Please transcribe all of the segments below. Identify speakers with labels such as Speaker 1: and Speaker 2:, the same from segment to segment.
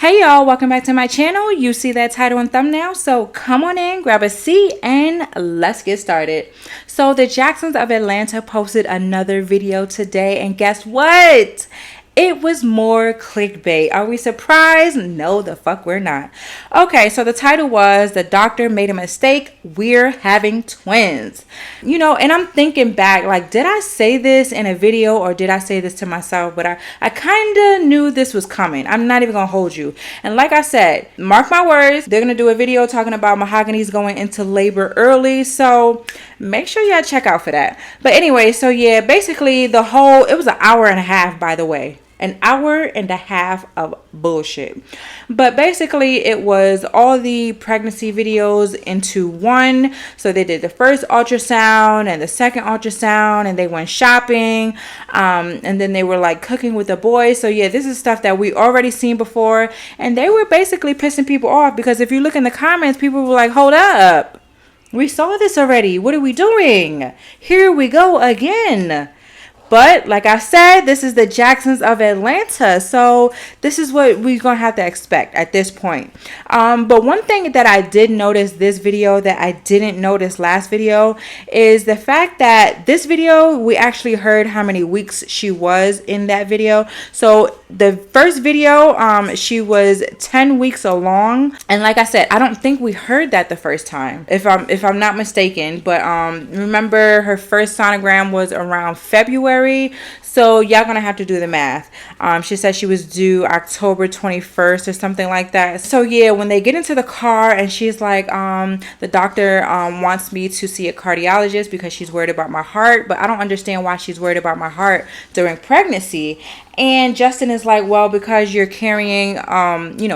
Speaker 1: Hey y'all, welcome back to my channel. You see that title and thumbnail, so come on in, grab a seat, and let's get started. So the Jacksons of Atlanta posted another video today, and guess what? It was more clickbait. Are we surprised? No, the fuck we're not. Okay, so the title was "The Doctor Made a Mistake. We're Having Twins." You know, and I'm thinking back, like, did I say this in a video or did I say this to myself? But I kind of knew this was coming. I'm not even gonna hold you. And like I said, mark my words, they're gonna do a video talking about Mahogany's going into labor early. So make sure y'all check out for that. But anyway, so yeah, basically it was an hour and a half, by the way. An hour and a half of bullshit. But basically it was all the pregnancy videos into one. So they did the first ultrasound and the second ultrasound, and they went shopping, and then they were like cooking with the boys. So yeah, this is stuff that we already seen before, and they were basically pissing people off because if you look in the comments, people were like, hold up, we saw this already, what are we doing? Here we go again. But like I said, this is the Jacksons of Atlanta. So this is what we're going to have to expect at this point. But one thing that I did notice this video that I didn't notice last video is the fact that this video, we actually heard how many weeks she was in that video. So the first video, she was 10 weeks along. And like I said, I don't think we heard that the first time, if I'm not mistaken. But remember, her first sonogram was around February. So y'all gonna have to do the math. She said she was due October 21st or something like that. So yeah, when they get into the car and she's like, the doctor wants me to see a cardiologist because she's worried about my heart, but I don't understand why she's worried about my heart during pregnancy. And Justin is like, well, because you're carrying,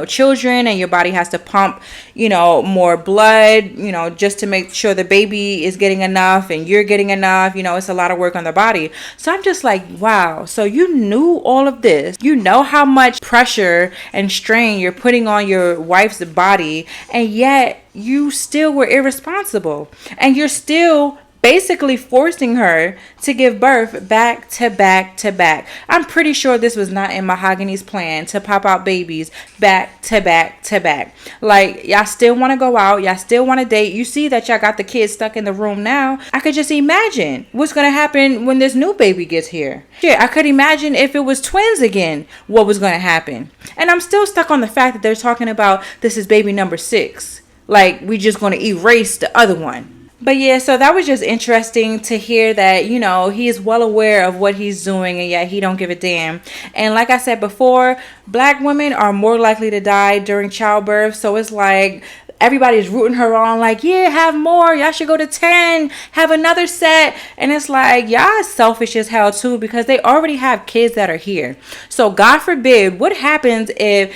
Speaker 1: children, and your body has to pump, more blood, just to make sure the baby is getting enough and you're getting enough. It's a lot of work on the body. So I'm just like, wow. So you knew all of this. You know how much pressure and strain you're putting on your wife's body, and yet you still were irresponsible, and you're still basically forcing her to give birth back to back to back. I'm pretty sure this was not in Mahogany's plan to pop out babies back to back to back. Like, y'all still want to go out, y'all still want to date. You see that y'all got the kids stuck in the room now. I could just imagine what's going to happen when this new baby gets here. Yeah, I could imagine if it was twins again, what was going to happen. And I'm still stuck on the fact that they're talking about this is baby number 6. Like, we just going to erase the other one. But yeah, so that was just interesting to hear that, he is well aware of what he's doing, and yet he don't give a damn. And like I said before, black women are more likely to die during childbirth. So it's like everybody's rooting her on, like, yeah, have more. Y'all should go to 10, have another set. And it's like, y'all selfish as hell too, because they already have kids that are here. So God forbid, what happens if,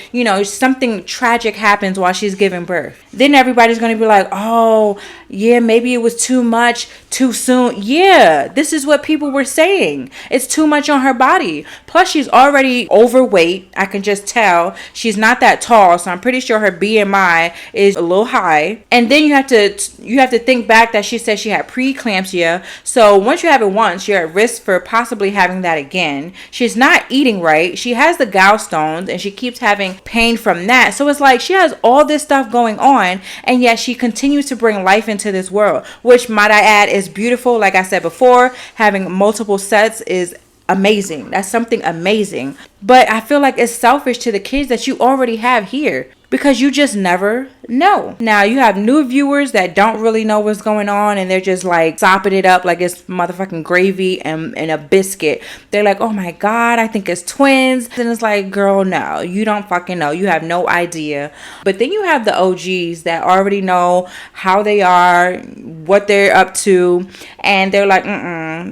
Speaker 1: something tragic happens while she's giving birth? Then everybody's going to be like, oh, yeah, maybe it was too much too soon. Yeah, this is what people were saying. It's too much on her body. Plus, she's already overweight. I can just tell. She's not that tall, so I'm pretty sure her BMI is a little high. And then you have to think back that she said she had preeclampsia. So once you have it once, you're at risk for possibly having that again. She's not eating right. She has the gallstones, and she keeps having pain from that. So it's like she has all this stuff going on, and yet she continues to bring life into this world, which, might I add, is beautiful. Like I said before, having multiple sets is amazing. That's something amazing. But I feel like it's selfish to the kids that you already have here, because you just never know. Now you have new viewers that don't really know what's going on, and they're just like sopping it up like it's motherfucking gravy and a biscuit. They're like, oh my God, I think it's twins. And it's like, girl, no, you don't fucking know. You have no idea. But then you have the OGs that already know how they are, what they're up to, and they're like,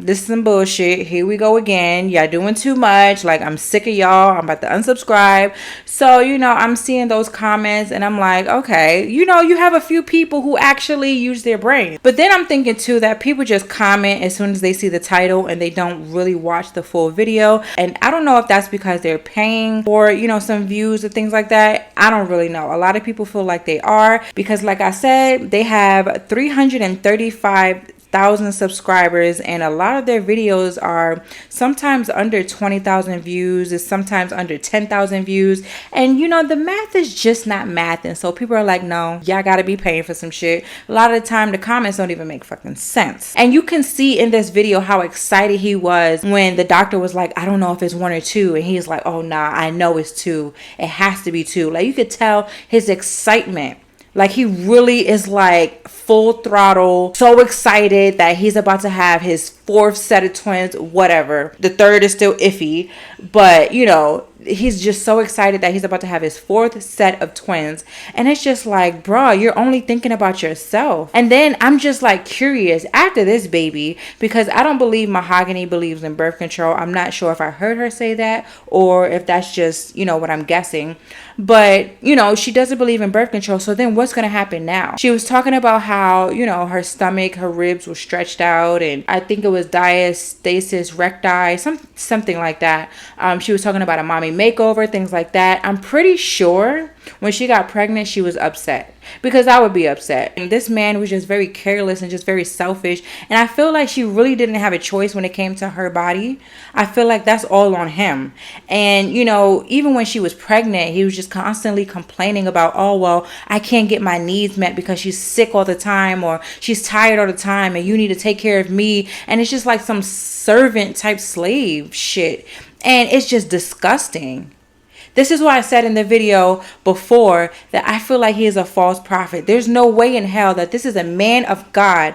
Speaker 1: this is some bullshit. Here we go again. Y'all doing too much. Like, I'm sick of y'all. I'm about to unsubscribe. So, I'm seeing those comments, and I'm like, okay, you have a few people who actually use their brain. But then I'm thinking too that people just comment as soon as they see the title, and they don't really watch the full video. And I don't know if that's because they're paying for, some views or things like that. I don't really know. A lot of people feel like they are, because like I said, they have 335 thousand subscribers, and a lot of their videos are sometimes under 20,000 views, is sometimes under 10,000 views. And you know, the math is just not math, and so people are like, no, y'all gotta be paying for some shit. A lot of the time the comments don't even make fucking sense. And you can see in this video how excited he was when the doctor was like, I don't know if it's 1 or 2, and he's like, oh nah, I know it's 2, it has to be 2. Like, you could tell his excitement. Like, he really is like full throttle, so excited that he's about to have his 4th set of twins, whatever. The 3rd is still iffy, but you know, he's just so excited that he's about to have his 4th set of twins. And it's just like, bro, you're only thinking about yourself. And then I'm just like curious after this baby, because I don't believe Mahogany believes in birth control. I'm not sure if I heard her say that or if that's just, you know, what I'm guessing. But, you know, she doesn't believe in birth control. So then what's going to happen now? She was talking about how, you know, her stomach, her ribs were stretched out, and I think it was diastasis recti, something like that. She was talking about a mommy makeover, things like that. I'm pretty sure when she got pregnant, she was upset, because I would be upset. And this man was just very careless and just very selfish. And I feel like she really didn't have a choice when it came to her body. I feel like that's all on him. And, you know, even when she was pregnant, he was just constantly complaining about, oh, well, I can't get my needs met because she's sick all the time, or she's tired all the time, and you need to take care of me. And it's just like some servant type slave shit. And it's just disgusting. This is why I said in the video before that I feel like he is a false prophet. There's no way in hell that this is a man of God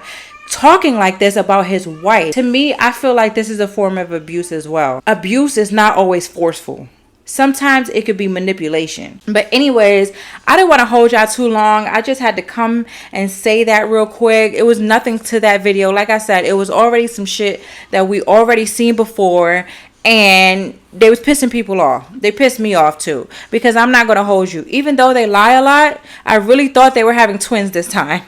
Speaker 1: talking like this about his wife. To me, I feel like this is a form of abuse as well. Abuse is not always forceful. Sometimes it could be manipulation. But anyways, I didn't want to hold y'all too long. I just had to come and say that real quick. It was nothing to that video. Like I said, it was already some shit that we already seen before. And they was pissing people off. They pissed me off too, because I'm not going to hold you. Even though they lie a lot, I really thought they were having twins this time.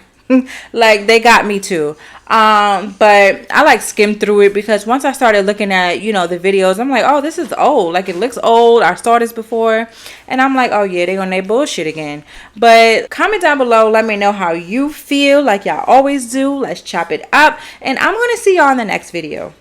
Speaker 1: Like, they got me too. But I like skimmed through it, because once I started looking at, you know, the videos, I'm like, oh, this is old. Like, it looks old. I saw this before. And I'm like, oh yeah, they're gonna bullshit again. But comment down below. Let me know how you feel, like y'all always do. Let's chop it up. And I'm gonna see y'all in the next video.